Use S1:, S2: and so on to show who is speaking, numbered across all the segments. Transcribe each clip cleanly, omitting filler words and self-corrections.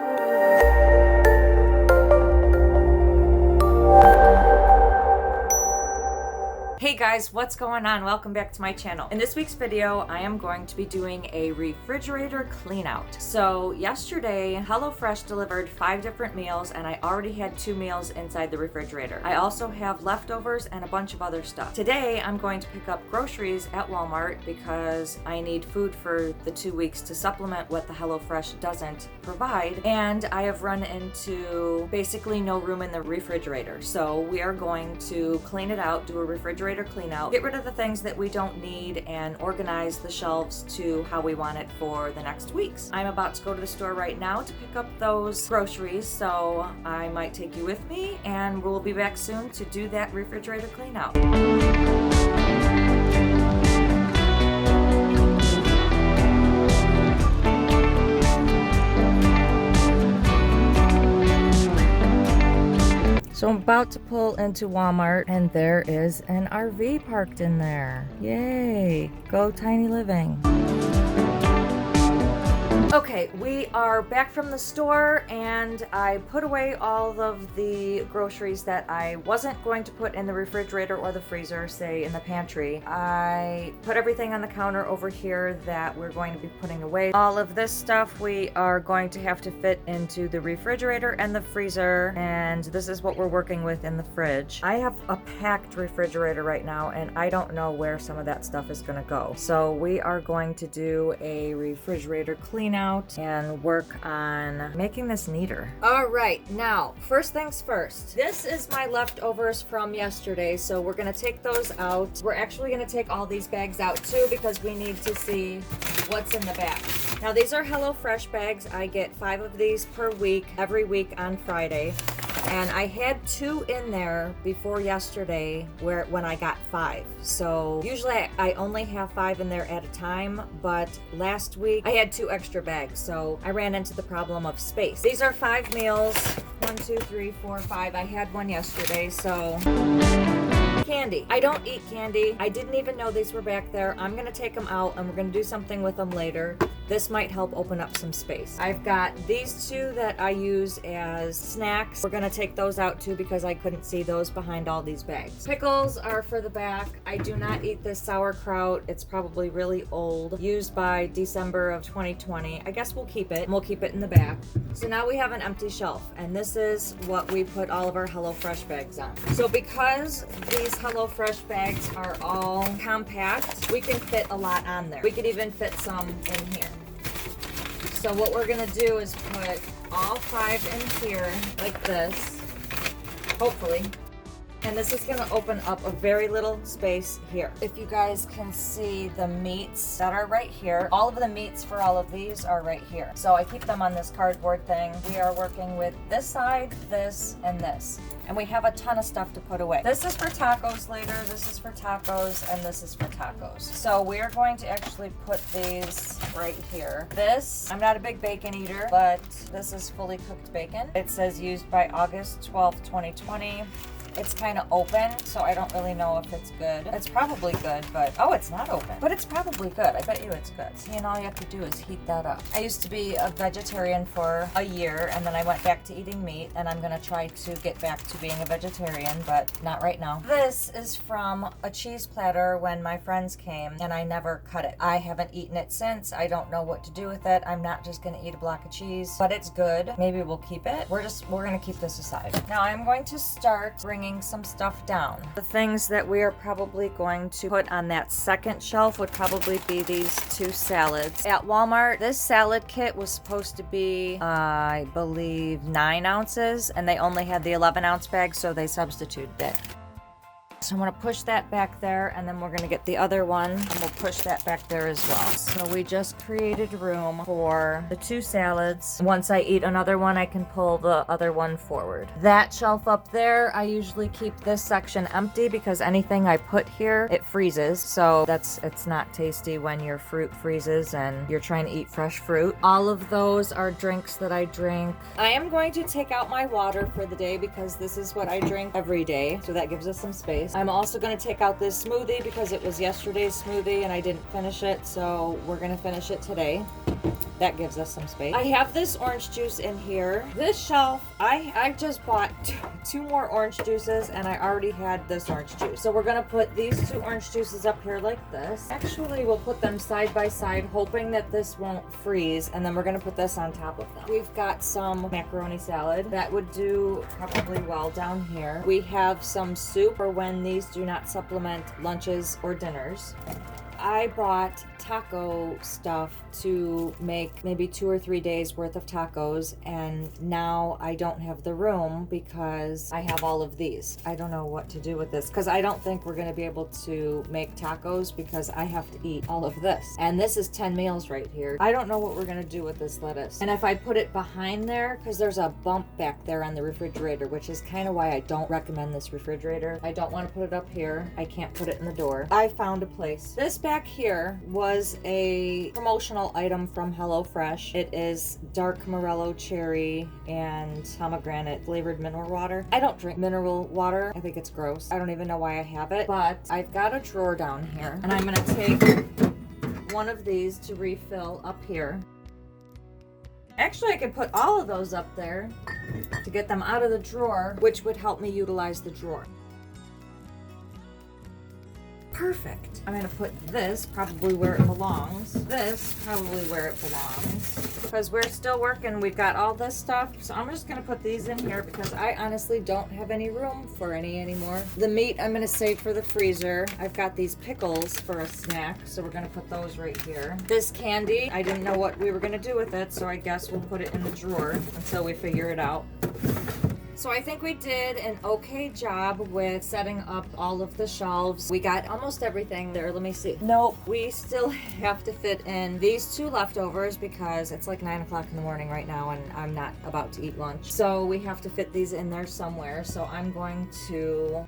S1: Hey guys, what's going on? Welcome back to my channel. In this week's video, I am going to be doing a refrigerator clean out. So yesterday, HelloFresh delivered 5 different meals and I already had 2 meals inside the refrigerator. I also have leftovers and a bunch of other stuff. Today, I'm going to pick up groceries at Walmart because I need food for the 2 weeks to supplement what the HelloFresh doesn't provide. And I have run into basically no room in the refrigerator. So we are going to clean it out, do a refrigerator clean out, get rid of the things that we don't need, and organize the shelves to how we want it for the next weeks. I'm about to go to the store right now to pick up those groceries, so I might take you with me and we'll be back soon to do that refrigerator clean out. So I'm about to pull into Walmart and there is an RV parked in there. Yay! Go Tiny Living. Okay, we are back from the store and I put away all of the groceries that I wasn't going to put in the refrigerator or the freezer, say in the pantry. I put everything on the counter over here that we're going to be putting away. All of this stuff we are going to have to fit into the refrigerator and the freezer, and this is what we're working with in the fridge. I have a packed refrigerator right now and I don't know where some of that stuff is going to go. So we are going to do a refrigerator clean out and work on making this neater. All right, now, first things first. This is my leftovers from yesterday, so we're gonna take those out. We're actually gonna take all these bags out too because we need to see what's in the bags. Now, these are HelloFresh bags. I get 5 of these per week, every week on Friday. And I had 2 in there before yesterday when I got 5. So usually I only have 5 in there at a time, but last week I had 2 extra bags, so I ran into the problem of space. These are 5 meals. 1, 2, 3, 4, 5. I had one yesterday, so... Candy. I don't eat candy. I didn't even know these were back there. I'm gonna take them out and we're gonna do something with them later. This might help open up some space. I've got these 2 that I use as snacks. We're gonna take those out too because I couldn't see those behind all these bags. Pickles are for the back. I do not eat this sauerkraut. It's probably really old. Used by December of 2020. I guess we'll keep it. We'll keep it in the back. So now we have an empty shelf, and this is what we put all of our HelloFresh bags on. So because these HelloFresh bags are all compact, we can fit a lot on there. We could even fit some in here. So what we're gonna do is put all 5 in here like this, hopefully. And this is gonna open up a very little space here. If you guys can see the meats that are right here, all of the meats for all of these are right here. So I keep them on this cardboard thing. We are working with this side, this, and this. And we have a ton of stuff to put away. This is for tacos later, this is for tacos, and this is for tacos. So we are going to actually put these right here. This, I'm not a big bacon eater, but this is fully cooked bacon. It says used by August 12th, 2020. It's kind of open, so I don't really know if it's good. It's probably good, but... Oh, it's not open. But it's probably good. I bet you it's good. See, and all you have to do is heat that up. I used to be a vegetarian for a year, and then I went back to eating meat, and I'm gonna try to get back to being a vegetarian, but not right now. This is from a cheese platter when my friends came, and I never cut it. I haven't eaten it since. I don't know what to do with it. I'm not just gonna eat a block of cheese, but it's good. Maybe we'll keep it. We're gonna keep this aside. Now I'm going to start bringing some stuff down. The things that we are probably going to put on that second shelf would probably be these 2 salads. At Walmart, this salad kit was supposed to be, I believe, 9 ounces, and they only had the 11-ounce bag, so they substituted it. So I'm gonna push that back there, and then we're gonna get the other one and we'll push that back there as well. So we just created room for the 2 salads. Once I eat another one, I can pull the other one forward. That shelf up there, I usually keep this section empty because anything I put here, it freezes. So it's not tasty when your fruit freezes and you're trying to eat fresh fruit. All of those are drinks that I drink. I am going to take out my water for the day because this is what I drink every day. So that gives us some space. I'm also going to take out this smoothie because it was yesterday's smoothie and I didn't finish it, so we're going to finish it today. That gives us some space. I have this orange juice in here. This shelf, I just bought two more orange juices and I already had this orange juice. So we're gonna put these two orange juices up here like this. Actually, we'll put them side by side, hoping that this won't freeze, and then we're gonna put this on top of them. We've got some macaroni salad. That would do probably well down here. We have some soup for when these do not supplement lunches or dinners. I bought taco stuff to make maybe 2 or 3 days worth of tacos, and now I don't have the room because I have all of these. I don't know what to do with this because I don't think we're going to be able to make tacos because I have to eat all of this. And this is 10 meals right here. I don't know what we're going to do with this lettuce. And if I put it behind there, because there's a bump back there on the refrigerator, which is kind of why I don't recommend this refrigerator. I don't want to put it up here. I can't put it in the door. I found a place. This back here was a promotional item from HelloFresh. It is dark Morello cherry and pomegranate flavored mineral water. I don't drink mineral water. I think it's gross. I don't even know why I have it, but I've got a drawer down here and I'm gonna take one of these to refill up here. Actually, I could put all of those up there to get them out of the drawer, which would help me utilize the drawer. Perfect. I'm gonna put this probably where it belongs. This probably where it belongs. Because we're still working, we've got all this stuff. So I'm just gonna put these in here because I honestly don't have any room for any anymore. The meat I'm gonna save for the freezer. I've got these pickles for a snack, so we're gonna put those right here. This candy, I didn't know what we were gonna do with it, so I guess we'll put it in the drawer until we figure it out. So I think we did an okay job with setting up all of the shelves. We got almost everything there. Let me see. Nope, we still have to fit in these two leftovers because it's like 9 o'clock in the morning right now and I'm not about to eat lunch. So we have to fit these in there somewhere. So I'm going to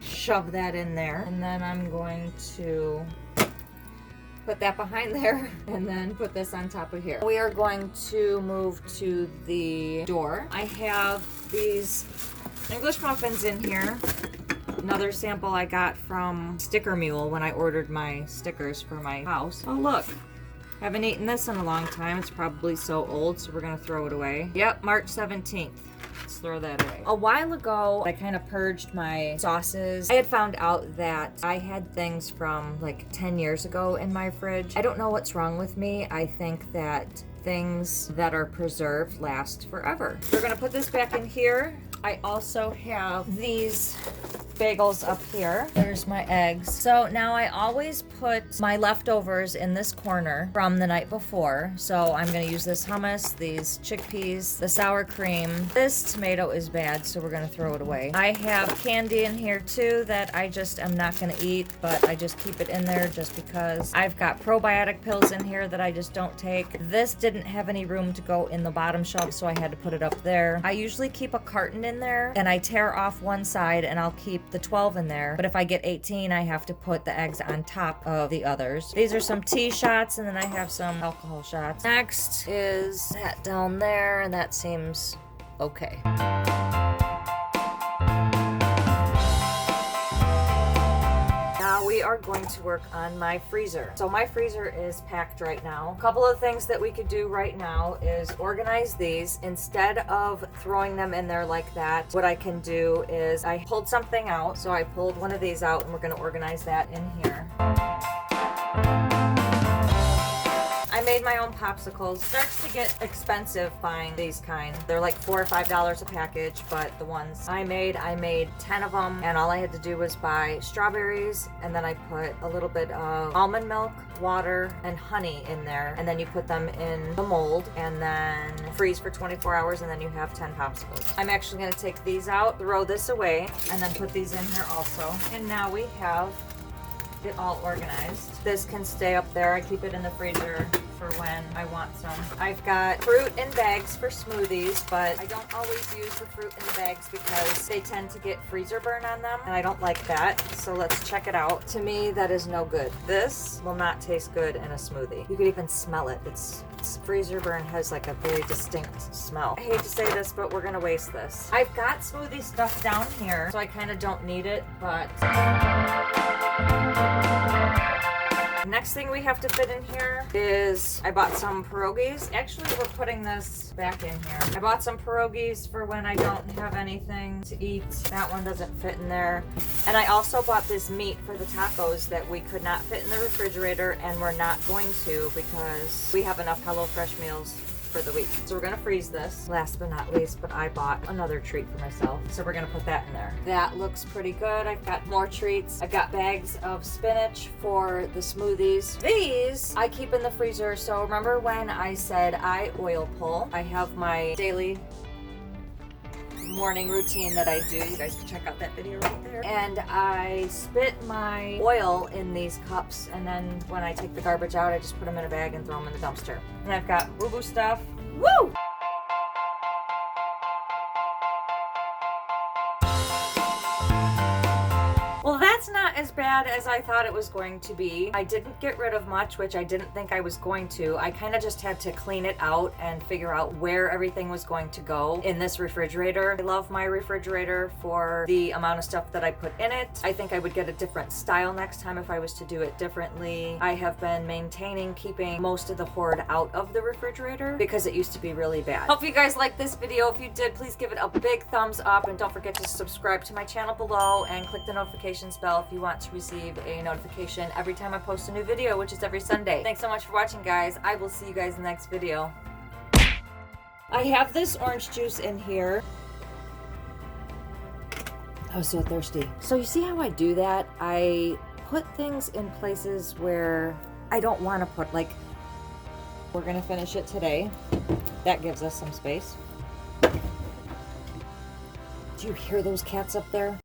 S1: shove that in there and then I'm going to put that behind there and then put this on top of here. We are going to move to the door. I have these English muffins in here. Another sample I got from Sticker Mule when I ordered my stickers for my house. Oh look, haven't eaten this in a long time. It's probably so old, so we're gonna throw it away. Yep, March 17th. Let's throw that away. A while ago, I kind of purged my sauces. I had found out that I had things from like 10 years ago in my fridge. I don't know what's wrong with me. I think that things that are preserved last forever. We're gonna put this back in here. I also have these bagels up here. There's my eggs. So now I always put my leftovers in this corner from the night before. So I'm gonna use this hummus, these chickpeas, the sour cream. This tomato is bad, so we're gonna throw it away. I have candy in here too that I just am not gonna eat, but I just keep it in there just because. I've got probiotic pills in here that I just don't take. This didn't have any room to go in the bottom shelf, so I had to put it up there. I usually keep a carton in there and I tear off one side and I'll keep the 12 in there, but if I get 18 I have to put the eggs on top of the others. These are some tea shots and then I have some alcohol shots. Next is that down there and that seems okay. Now we are going to work on my freezer. So my freezer is packed right now. A couple of things that we could do right now is organize these. Instead of throwing them in there like that, what I can do is I pulled something out. So I pulled one of these out and we're gonna organize that in here. I made my own popsicles. It starts to get expensive buying these kind. They're like $4 or $5 a package, but the ones I made 10 of them, and all I had to do was buy strawberries, and then I put a little bit of almond milk, water, and honey in there, and then you put them in the mold, and then freeze for 24 hours, and then you have 10 popsicles. I'm actually gonna take these out, throw this away, and then put these in here also. And now we have it all organized. This can stay up there. I keep it in the freezer for when I want some. I've got fruit in bags for smoothies, but I don't always use the fruit in the bags because they tend to get freezer burn on them, and I don't like that. So let's check it out. To me, that is no good. This will not taste good in a smoothie. You could even smell it. It's freezer burn has like a very distinct smell. I hate to say this, but we're gonna waste this. I've got smoothie stuff down here, so I kind of don't need it, but Next thing we have to fit in here is I bought some pierogies. Actually, we're putting this back in here. I bought some pierogies for when I don't have anything to eat. That one doesn't fit in there. And I also bought this meat for the tacos that we could not fit in the refrigerator, and we're not going to because we have enough HelloFresh meals for the week. So we're gonna freeze this. Last but not least, but I bought another treat for myself. So we're gonna put that in there. That looks pretty good. I've got more treats. I've got bags of spinach for the smoothies. These I keep in the freezer. So remember when I said I oil pull? I have my daily morning routine that I do. You guys can check out that video right there. And I spit my oil in these cups, and then when I take the garbage out, I just put them in a bag and throw them in the dumpster. And I've got boo-boo stuff. Woo! Well, that's not as bad as I thought it was going to be. I didn't get rid of much, which I didn't think I was going to. I kind of just had to clean it out and figure out where everything was going to go in this refrigerator. I love my refrigerator for the amount of stuff that I put in it. I think I would get a different style next time if I was to do it differently. I have been maintaining keeping most of the hoard out of the refrigerator because it used to be really bad. Hope you guys liked this video. If you did, please give it a big thumbs up, and don't forget to subscribe to my channel below and click the notification bell if you want to receive a notification every time I post a new video, which is every Sunday. Thanks so much for watching, guys. I will see you guys in the next video. I have this orange juice in here. I was so thirsty. So you see how I do that? I put things in places where I don't want to put, like, we're gonna finish it today. That gives us some space. Do you hear those cats up there?